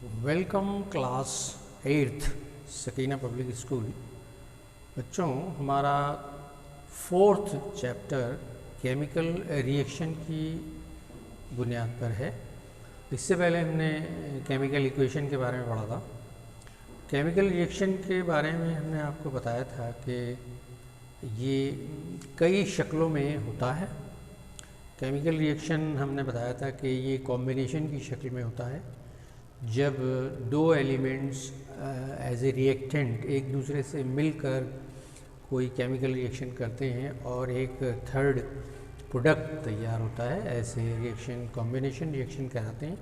Welcome class 8th Sakina public school. बच्चों, हमारा 4th chapter chemical reaction की बुनियाद पर है। इससे पहले हमने केमिकल इक्वेशन के बारे में पढ़ा था। केमिकल रिएक्शन के बारे में हमने आपको बताया था कि ये कई शक्लों में होता है। केमिकल रिएक्शन हमने बताया था कि ये कॉम्बिनेशन की शक्ल में होता है, जब दो एलिमेंट्स एज ए रिएक्टेंट एक दूसरे से मिलकर कोई केमिकल रिएक्शन करते हैं और एक थर्ड प्रोडक्ट तैयार होता है, ऐसे रिएक्शन कॉम्बिनेशन रिएक्शन कहलाते हैं।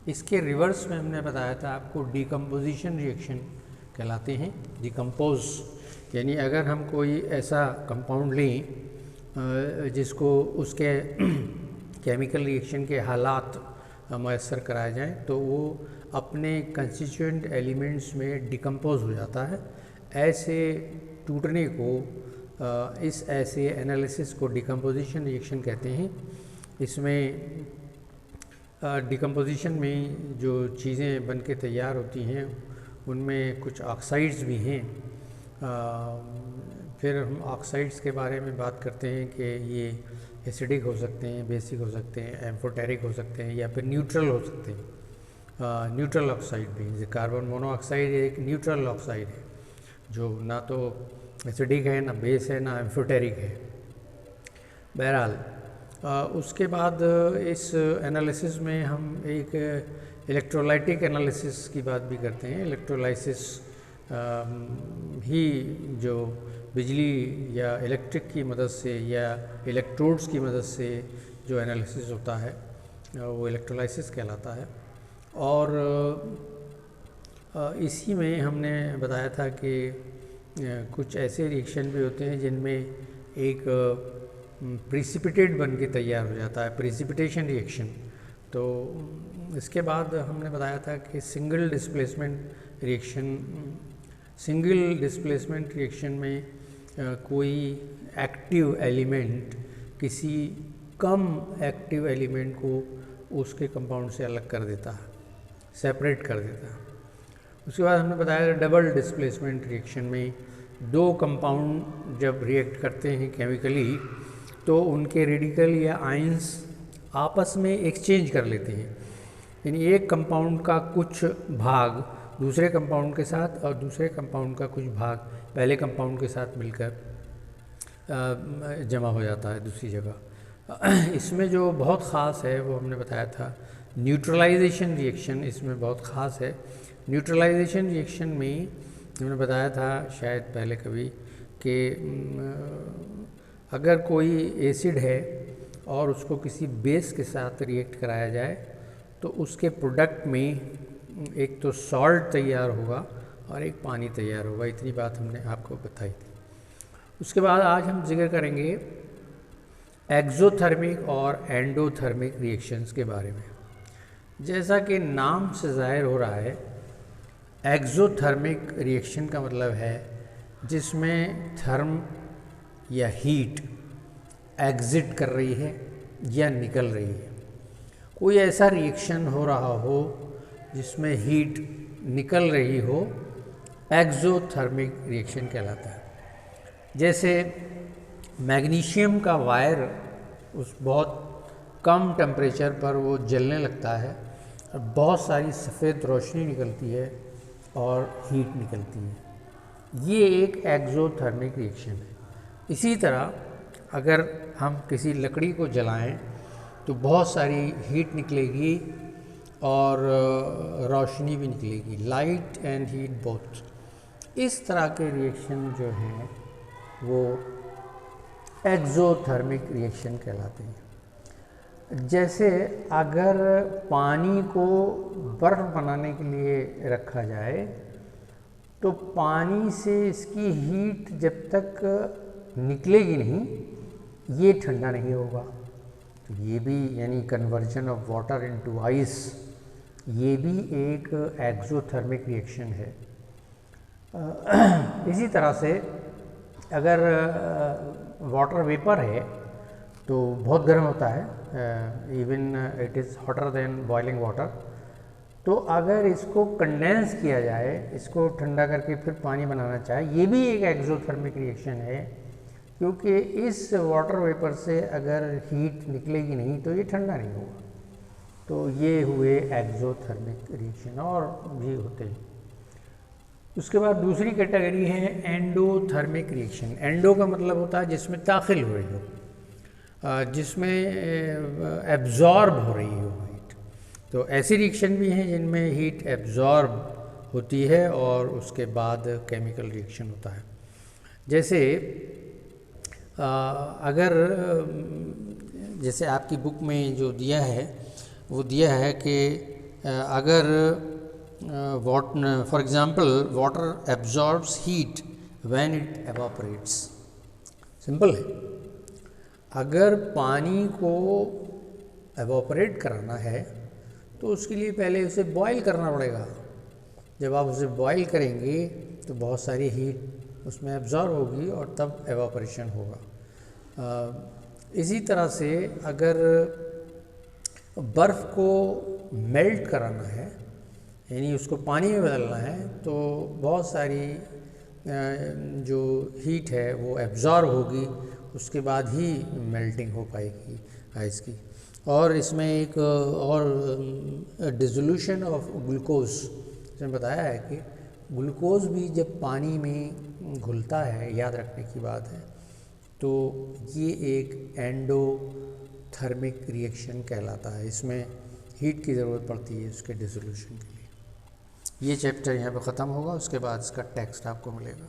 इसके रिवर्स में हमने बताया था आपको डिकम्पोजिशन रिएक्शन कहलाते हैं। डिकम्पोज यानी अगर हम कोई ऐसा कंपाउंड लें जिसको उसके केमिकल रिएक्शन के हालात मैसर कराए जाएँ तो वो अपने कंस्टिट्यूएंट एलिमेंट्स में डिकम्पोज हो जाता है। ऐसे टूटने को इस ऐसे एनालिसिस को डिकम्पोजिशन रिएक्शन कहते हैं। इसमें डिकम्पोजिशन में जो चीज़ें बन के तैयार होती हैं उनमें कुछ ऑक्साइड्स भी हैं। फिर हम ऑक्साइड्स के बारे में बात करते हैं कि ये एसिडिक हो सकते हैं, बेसिक हो सकते हैं, एम्फोटेरिक हो सकते हैं या फिर न्यूट्रल हो सकते हैं। न्यूट्रल ऑक्साइड भी, जैसे कार्बन मोनोऑक्साइड एक न्यूट्रल ऑक्साइड है जो ना तो एसिडिक है, ना बेस है, ना एम्फोटेरिक है। बहरहाल उसके बाद इस एनालिसिस में हम एक इलेक्ट्रोलाइटिक एनालिसिस की बात भी करते हैं। इलेक्ट्रोलाइसिस ही जो बिजली या इलेक्ट्रिक की मदद से या इलेक्ट्रोड्स की मदद से जो एनालिसिस होता है वो इलेक्ट्रोलाइसिस कहलाता है। और इसी में हमने बताया था कि कुछ ऐसे रिएक्शन भी होते हैं जिनमें एक प्रिसिपिटेट बन के तैयार हो जाता है, प्रिसिपिटेशन रिएक्शन। तो इसके बाद हमने बताया था कि सिंगल डिस्प्लेसमेंट रिएक्शन में कोई एक्टिव एलिमेंट किसी कम एक्टिव एलिमेंट को उसके कंपाउंड से अलग कर देता है, सेपरेट कर देता है। उसके बाद हमने बताया डबल डिस्प्लेसमेंट रिएक्शन में दो कंपाउंड जब रिएक्ट करते हैं केमिकली तो उनके रेडिकल या आयंस आपस में एक्सचेंज कर लेते हैं। यानी एक कंपाउंड का कुछ भाग दूसरे कंपाउंड के साथ और दूसरे कंपाउंड का कुछ भाग पहले कंपाउंड के साथ मिलकर जमा हो जाता है दूसरी जगह। इसमें जो बहुत ख़ास है वो हमने बताया था न्यूट्रलाइजेशन रिएक्शन, इसमें बहुत ख़ास है। न्यूट्रलाइजेशन रिएक्शन में हमने बताया था शायद पहले कभी कि अगर कोई एसिड है और उसको किसी बेस के साथ रिएक्ट कराया जाए तो उसके प्रोडक्ट में एक तो सॉल्ट तैयार होगा और एक पानी तैयार होगा। इतनी बात हमने आपको बताई थी। उसके बाद आज हम जिक्र करेंगे एक्सोथर्मिक और एंडोथर्मिक रिएक्शंस के बारे में। जैसा कि नाम से ज़ाहिर हो रहा है, एक्सोथर्मिक रिएक्शन का मतलब है जिसमें थर्म या हीट एग्जिट कर रही है या निकल रही है। कोई ऐसा रिएक्शन हो रहा हो जिसमें हीट निकल रही हो, एक्सोथर्मिक रिएक्शन कहलाता है। जैसे मैग्नीशियम का वायर उस बहुत कम टेम्परेचर पर वो जलने लगता है और बहुत सारी सफ़ेद रोशनी निकलती है और हीट निकलती है। ये एक एक्सोथर्मिक रिएक्शन है। इसी तरह अगर हम किसी लकड़ी को जलाएं तो बहुत सारी हीट निकलेगी और रोशनी भी निकलेगी, लाइट एंड हीट बोथ। इस तरह के रिएक्शन जो हैं वो एक्सोथर्मिक रिएक्शन कहलाते हैं। जैसे अगर पानी को बर्फ़ बनाने के लिए रखा जाए तो पानी से इसकी हीट जब तक निकलेगी नहीं ये ठंडा नहीं होगा। तो ये भी यानी conversion of water into ice, ये भी एक एक्सोथर्मिक रिएक्शन है। इसी तरह से अगर वाटर वेपर है तो बहुत गर्म होता है, even it is hotter then boiling water. तो अगर इसको कंडेंस किया जाए, इसको ठंडा करके फिर पानी बनाना चाहे, ये भी एक एक्सोथर्मिक रिएक्शन है, क्योंकि इस वाटर वेपर से अगर हीट निकलेगी नहीं तो ये ठंडा नहीं होगा। तो ये हुए एक्सोथर्मिक रिएक्शन, और भी होते हैं। उसके बाद दूसरी कैटेगरी है एंडोथर्मिक रिएक्शन। एंडो का मतलब होता है जिसमें दाखिल हो रही हो, जिसमें एब्जॉर्ब हो रही हो हीट। तो ऐसी रिएक्शन भी हैं जिनमें हीट एब्जॉर्ब होती है और उसके बाद केमिकल रिएक्शन होता है। जैसे अगर जैसे आपकी बुक में जो दिया है वो दिया है कि अगर for example water absorbs heat when it evaporates. Simple है, अगर पानी को एवापोरेट कराना है तो उसके लिए पहले उसे बॉयल करना पड़ेगा। जब आप उसे बॉयल करेंगे तो बहुत सारी हीट उसमें एब्जॉर्ब होगी और तब एवापोरेशन होगा। इसी तरह से अगर बर्फ़ को मेल्ट कराना है, यानी उसको पानी में बदलना है, तो बहुत सारी जो हीट है वो एब्जॉर्ब होगी, उसके बाद ही मेल्टिंग हो पाएगी आइस की। और इसमें एक और डिसोल्यूशन ऑफ ग्लूकोज, इसमें बताया है कि ग्लूकोज भी जब पानी में घुलता है, याद रखने की बात है, तो ये एक एंडोथर्मिक रिएक्शन कहलाता है। इसमें हीट की ज़रूरत पड़ती है उसके डिसोल्यूशन के लिए। ये चैप्टर यहाँ पे ख़त्म होगा, उसके बाद इसका टेक्स्ट आपको मिलेगा।